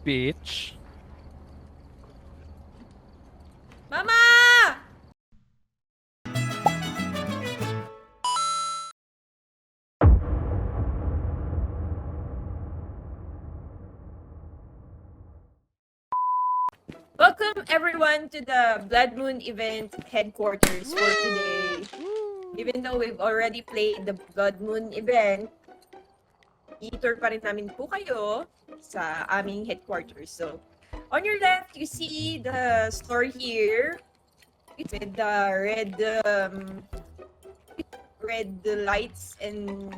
Bitch. Mama! Welcome everyone to the Blood Moon event headquarters for today. Even though we've already played the Blood Moon event, i-tour pa rin namin po kayo sa aming headquarters. So, on your left, you see the store here with the red lights and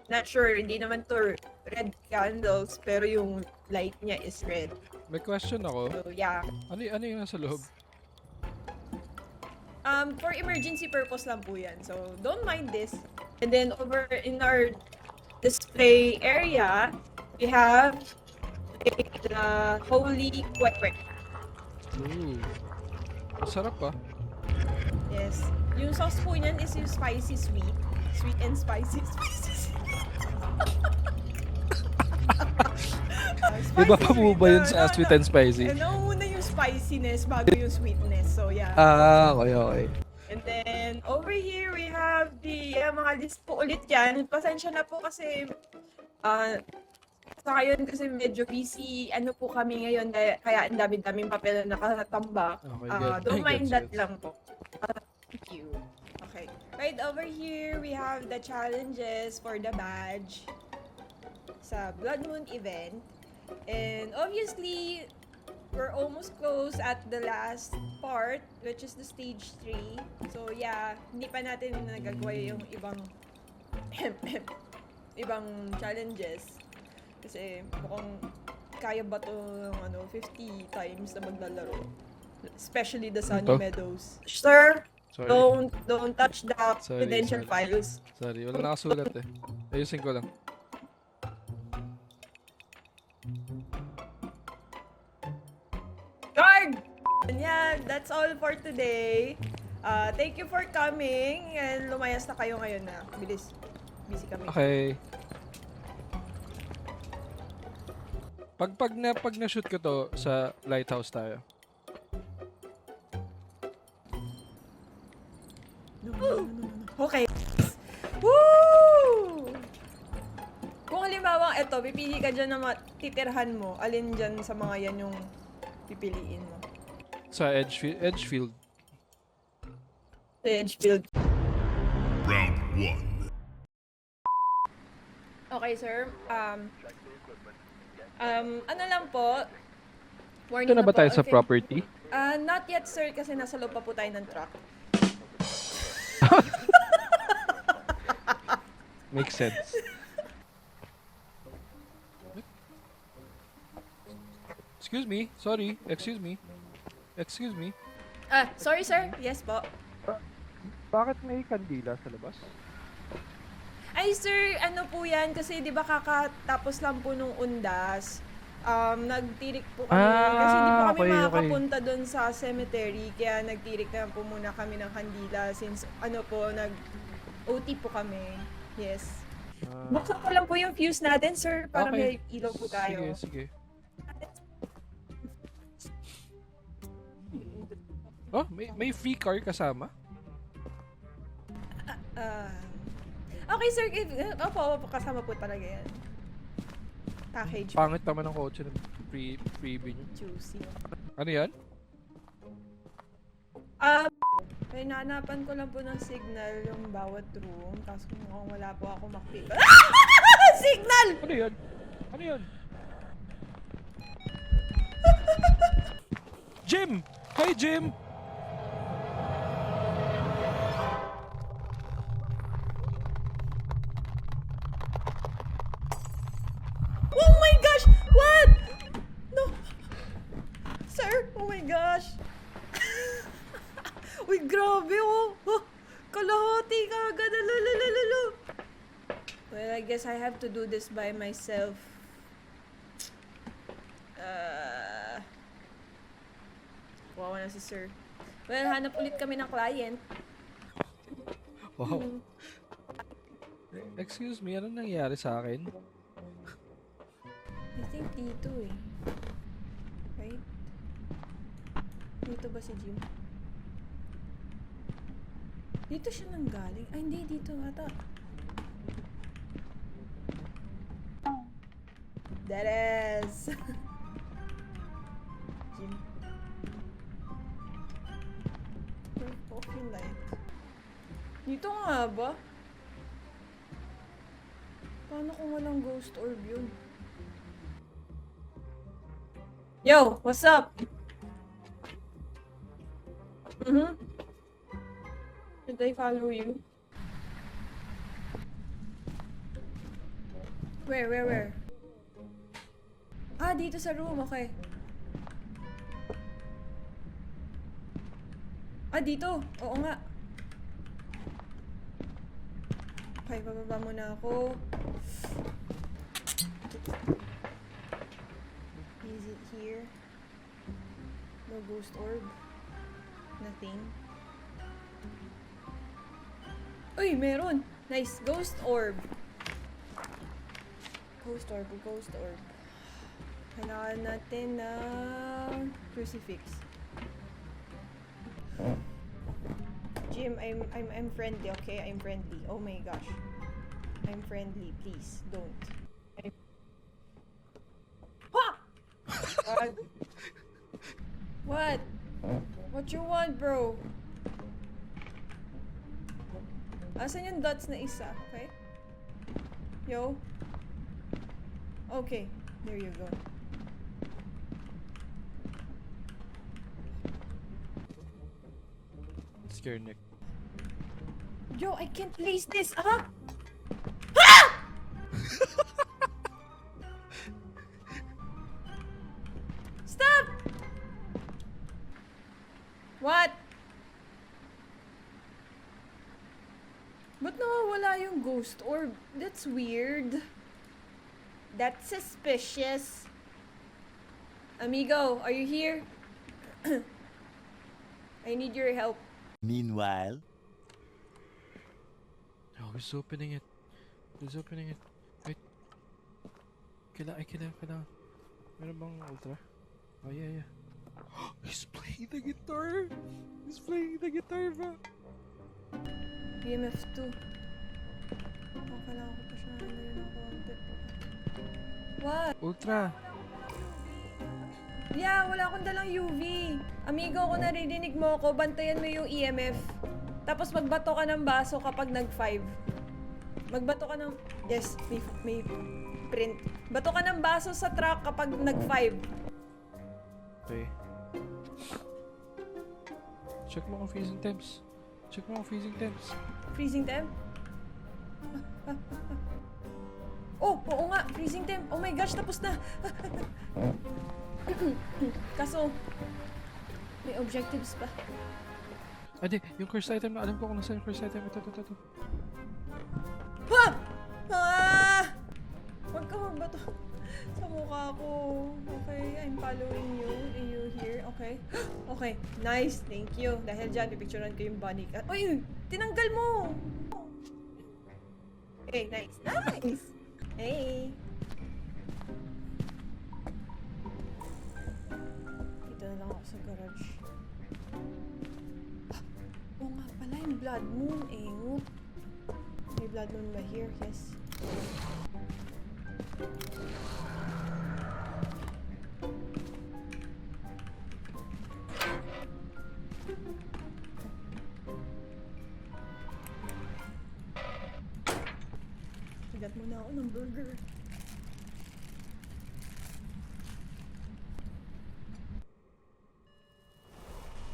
not sure, hindi naman to red candles, pero yung light niya is red. May question ako. So, yeah. Ano yung nasa loob? For emergency purpose lang po yan. So, don't mind this. And then, over in our display area, we have the Holy Quack. Ooh. Masarap ah. Yes. Yung sauce po niyan is yung spicy sweet. Sweet and spicy. Iba pa po ba yun sa sweet and spicy? Nauna yung spiciness bago yung sweetness. So, yeah. Okay. And then, over here, we have the mga list po ulit yan. Pasensya na po kasi sa ngayon kasi medyo busy po kami ngayon kaya ang daming papel na nakatambak. Okay, Don't mind that gets. lang po. Thank you. Okay. Right over here, we have the challenges for the badge sa Blood Moon event. And obviously, we're almost close at the last part, which is the stage 3. So yeah, hindi pa natin nagagawa yung ibang challenges. Kasi mukhang kaya ba to ng 50 times na maglalaro. Especially the Sunny Ito? Meadows. Sir, Sorry. don't touch the Sorry, confidential sorry. files. Sorry, wala nakasulat eh. Ayusin ko lang. Guard! Yan, that's all for today. Thank you for coming and lumayas na kayo ngayon na. Bilis. Busy kami. Okay. Pag na-shoot ko to sa lighthouse tayo. No. Okay. Woo! Kung halimbawa, eto, pipili ka dyan na titirhan mo, alin dyan sa mga yan yung pipiliin mo? Sa Edgefield. Edgefield. Round 1. Okay, sir. Ano lang po, warning Ito na ba po, tayo sa okay. property? Not yet, sir, kasi nasa loob pa po tayo ng truck. Makes sense. Excuse me. Sorry. Excuse me. Sorry, sir. Yes po. Bakit may kandila sa labas? Ay, sir, ano po yan? Kasi di ba kakatapos lang po nung undas, nagtirik po kami. Kasi hindi po kami okay. makakapunta doon sa cemetery. Kaya nagtirik na po muna kami ng kandila since nag-OT po kami. Yes. Buksan ko lang po yung fuse natin, sir, para Okay. may ilaw po tayo. Sige. Oh, may free car kasama? Okay, sir. Opo, kasama po talaga yan. Package. Pangit naman ang kotse ng freebie nyo. Juicy. Ano yan? May nanapan ko lang po ng signal yung bawat room. Tapos kung mukhang wala po ako makita. Signal! Ano yan? Jim! Hi, Jim! Oh my gosh! What? No. Sir, oh my gosh. Uy, grabe oh. Kalahati ka agad. Lalalala. Well, I guess I have to do this by myself. Wawa na si sir. Well, hanap ulit kami ng client. Wow. Excuse me, ano nangyari sa akin? I think dito eh. Right? Dito ba si Jim? Dito siya nanggaling. Ay, hindi. Dito ata. That is. Jim. Turn off yung light. Dito nga ba? Paano kung walang ghost orb yun? Yo, what's up? Should I follow you? Where? Ah, dito sa room, okay. Ah, dito. Oo nga. Okay, bababa muna ako. Is it here? No ghost orb? Nothing? Uy, meron! Nice! Ghost orb! Ghost orb. Kailangan natin ng crucifix. Jim, I'm friendly, okay? I'm friendly. Oh my gosh. I'm friendly, please. Don't. Ha! What? What you want, bro? Asan yung dots na isa, okay? Yo? Okay, there you go. Scare Nick. Yo, I can't place this, ah! Stop! What? Ba't nawawala yung ghost orb? That's weird. That's suspicious. Amigo, are you here? I need your help. Meanwhile, Oh, he's opening it. Wait. Kailangan. Meron bang ultra? Oh, yeah. He's playing the guitar! Ba? BMF 2. Oh, kailangan ko pa siya nalagyan ng konti. What? Ultra! Yeah, wala akong dalang UV. Amigo, kung naririnig mo ako, bantayan mo yung EMF. Tapos magbato ka ng baso kapag nag-5. Magbato ka ng... Yes, may print. Bato ka ng baso sa truck kapag nag-5. Okay. Check mo kung freezing temps. Freezing temp? Oh, oo nga, freezing temp. Oh my gosh, tapos na. Kaso, may objectives pa. Di, yung curse item na alam ko kung nasa yung curse item. Ito. Ha! Ah! Huwag ka magbato sa mukha ko. Okay, I'm following you. Are you here? Okay. Okay, nice. Thank you. Dahil dyan, pipicturean ko yung bunny cat. Uy! Tinanggal mo! Okay, nice. Nice! Hey! Dito na lang ako sa garage. Oo nga pala, yung blood moon. Engot. May blood moon ba here? Yes. Sigat muna ako ng burger.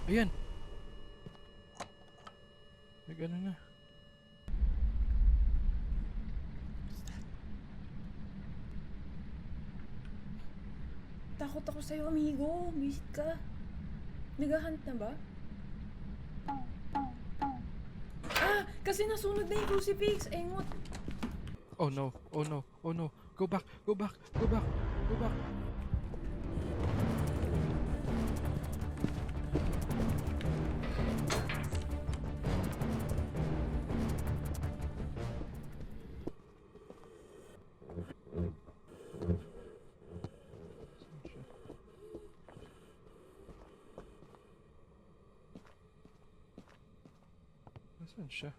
Ayan! Ano na. Takot ako sa'yo, amigo. Visit ka. Naghahunt na ba? Ah! Kasi nasunod na yung crucifix. Engot. Oh no. Go back. Saan siya?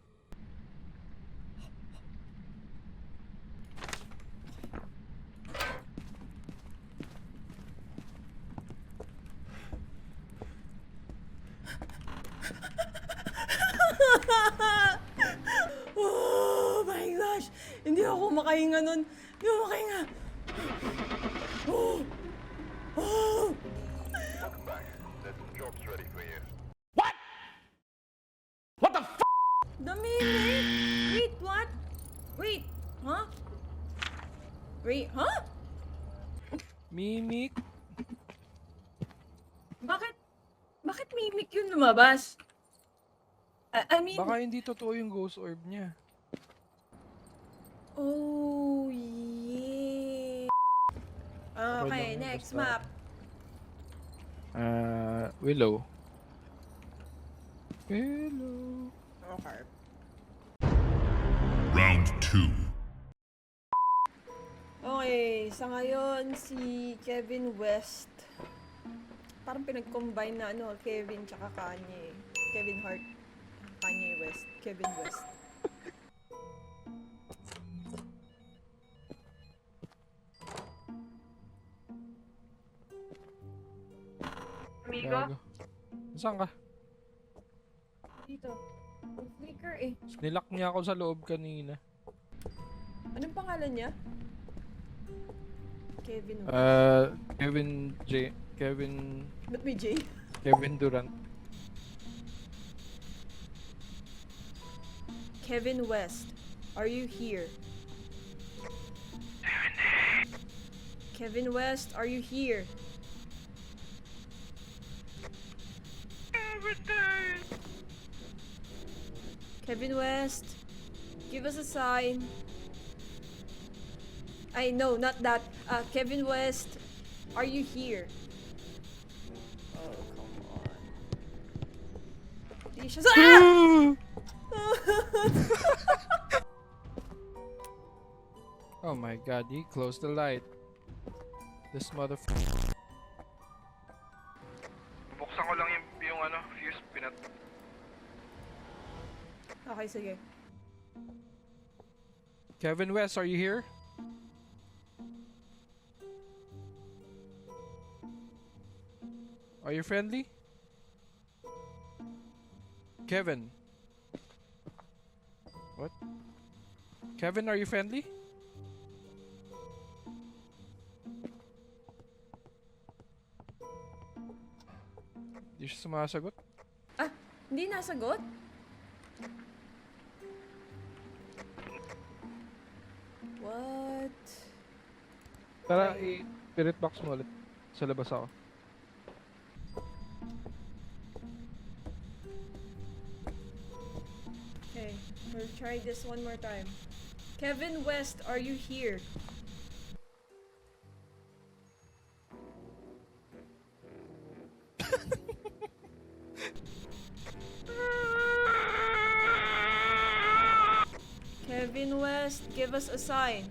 Oh my gosh! Hindi ako makahinga nun. Hindi ako makahinga. Oh! Oh! Welcome back. The job's ready for you. The minute! Wait, what? Wait, huh? Wait, huh? Mimic? Bakit? Bakit mimic yun lumabas? I mean... Baka hindi totoo yung ghost orb niya. Oh, yeah. Okay, lang, next basta- map. Willow. Willow. Okay. Round 2. Okay, sa ngayon, si Kevin West. Parang pinag-combine na ano, Kevin tsaka Kanye. Kevin Hart. Kanye West. Kevin West. Amigo? Gago. Saan ka? Dito. Ang flicker eh. Nilak niya ako sa loob kanina. Anong pangalan niya? Kevin West. Ba't may J? Kevin Durant. Kevin West, are you here? Kevin West, are you here? Kevin West, give us a sign. I know, not that. Kevin West, are you here? Oh, come on. Di siya ah! Oh my god, he closed the light. This motherfucker. Buksan ko lang yung ano, fuse pinat. Okay, sige. Kevin West, are you here? Are you friendly? Kevin. What? Kevin, are you friendly? Di siya sumasagot. Ah, hindi nasagot? What? Tara, i-spirit box mo ulit. Sa labas ako. Okay, we'll try this one more time. Kevin West, are you here? Kevin West, give us a sign.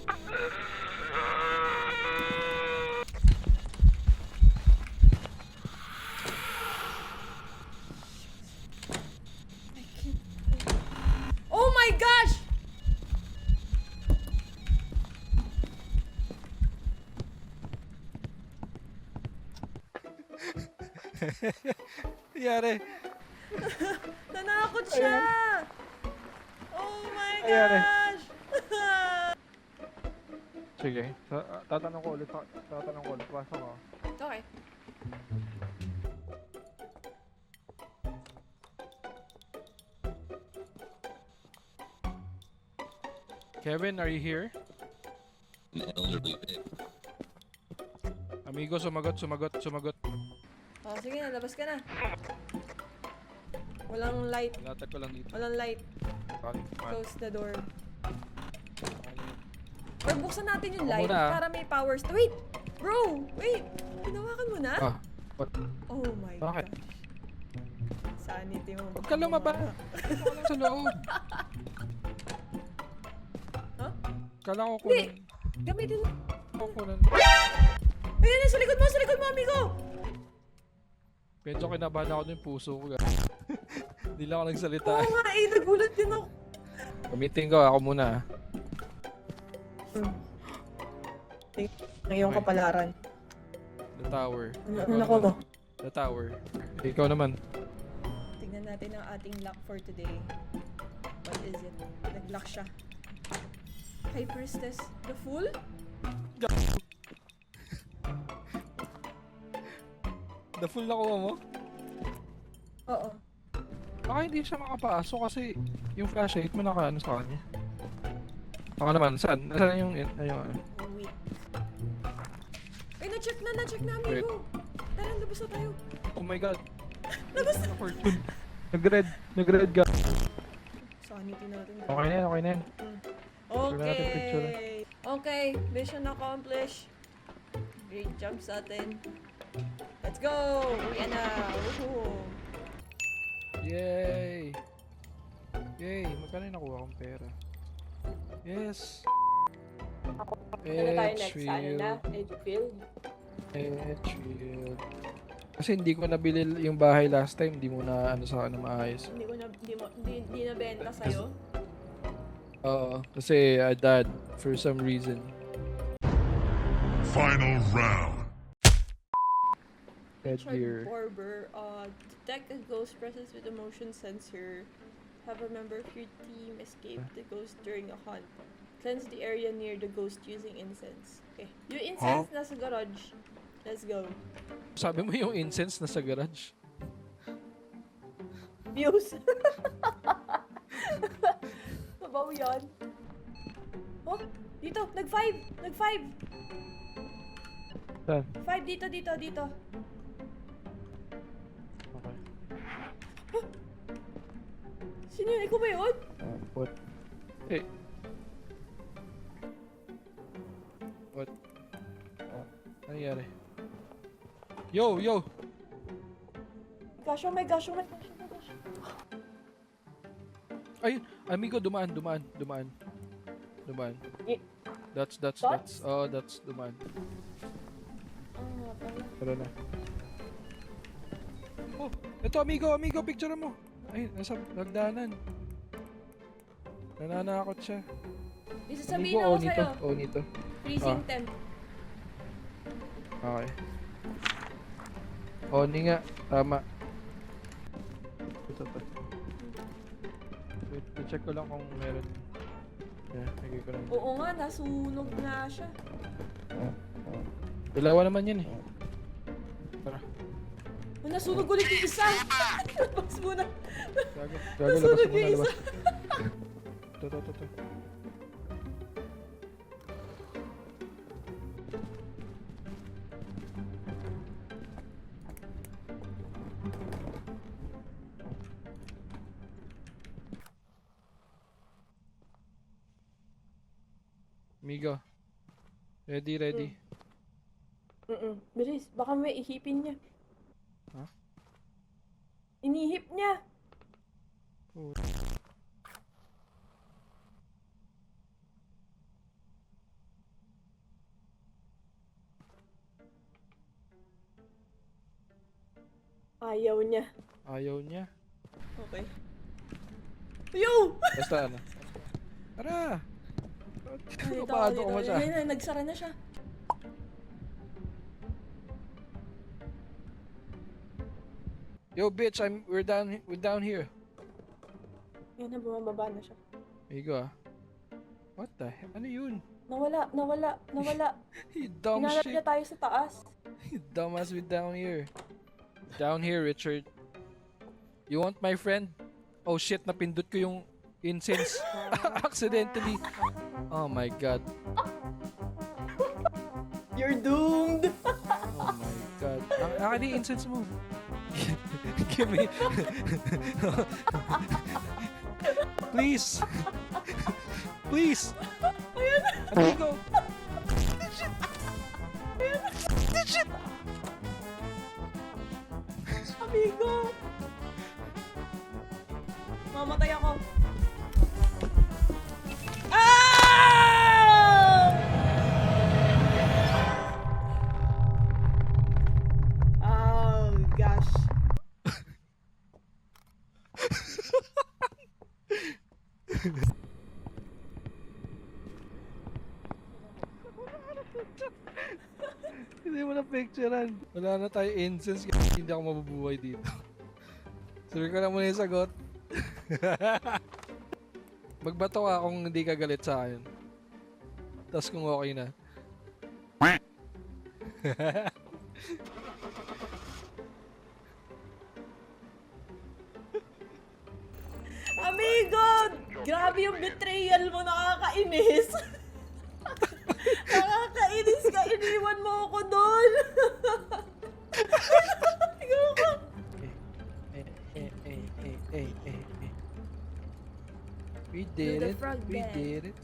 I can't. Oh my gosh! Yari. Nanakot siya! Oh my Ayan eh. gosh! Sige. Tatanong ko ulit. Pasok ako. Okay. Kevin, are you here? Amigo, sumagot. Oh, sige na, labas ka na. Walang light. Latag ko lang dito. Walang light. Bakit? Close the door. Or buksan natin yung Ako light muna, ah. para may powers. Wait! Bro! Wait! Hinawakan mo na? Ah, what? Oh my Bakit? gosh. Sanity mo. Huwag ka lumaba. Ito ka lang sa loob. Huh? Kala ko Hindi! kunan. Gamitin mo. Kunan. Ayan yan! Sa likod mo, amigo! Medyo kinabahan ako ng puso ko. Hindi lang ako nagsalita. Oo nga eh, nagulat din ako. Gamitin ko, ako muna. Ngayong Okay. kapalaran. The tower. Ano ko ba? The tower. Ikaw naman. Tingnan natin ang ating luck for today. What is it? Nag-luck siya. High Priestess. The Fool? The full nakuha mo? Oo. Baka hindi siya makapasok kasi yung flashlight mo naka ano sa kanya. Ako naman, saan? Nasaan yung ano? Wait. Ay, na-check na, Wait. amigo. Tara, labas na tayo. Oh my god. Labas na. Fortune. Nag-red ka. Sanity natin. Okay na yan. natin picture. Okay, mission accomplished. Great job sa atin. Let's go! Uwi na! Woohoo! Yay! Magkano yung nakuha kong pera? Yes! Ano tayo next? Ano na? Edgefield? Edgefield. Kasi hindi ko nabili yung bahay last time, hindi mo na ano sa akin na maayos. Hindi na benta sa'yo? Oo, kasi I died for some reason. Final round. Headgear. Barber, detect a ghost presence with a motion sensor. Have a member of your team escape the ghost during a hunt. Cleanse the area near the ghost using incense. Okay. Yung incense nasa garage. Let's go. Sabi mo yung incense nasa garage? Views. Sabaw yan. Oh, dito. Nag-5. Saan? 5 dito. Okay. Sino yun? Ikaw ba yun? What? Hey. What? Ano nangyari? Yo! Gosh, oh my gosh. Ayun! Amigo, dumaan. Y- That's. Oh, that's dumaan. Tara na. Oh! Ito, amigo! Picture mo! Ay, nasa nagdanan. Nananakot siya. Isasabihin ako sa'yo. Nito. Freezing temp. Okay. Oni nga. Tama. Ito. Wait, check ko lang kung meron. Yeah, nagay ko lang. Oo nga, nasunog na siya. Dalawa naman yan eh. Tara. Oh, nasunog ulit yung isa. Labas muna. Gago, Nasunog labas mo yung na, isa. labas. Ito. Migo. Ready. Bilis, baka may ihipin niya. Ha? Inihip niya. Oh. Ayaw niya. Ayaw niya. Okay. Yo! Basta ano. Tara! Ay, Kapado ko mo siya. Ayun, nagsara na siya. Yo bitch, we're down here. Yan na, bumababa na siya. Migo ah. What the heck? Ano yun? Nawala. You dumb Hinanap shit. niya tayo sa taas. You dumbass with down here. Down here, Richard. You want my friend? Oh shit, napindot ko yung incense. Accidentally. Oh my god. You're doomed! Oh my god. Akin yung incense mo. Give me. Please. Please. Amigo. Amigo! Mamatay ako. Ah! Oh, gosh. Hindi mo na picturean. Wala na tayo incense kaya hindi ako mabubuhay dito. Sabi ko na muna yung sagot. Magbato ka kung hindi ka galit sa akin. Tapos kung okay na. Amigo! Grabe yung betrayal mo, nakakainis. Nakakainis ka, iniwan mo ako doon. We did Do the it. frog We dance. did it.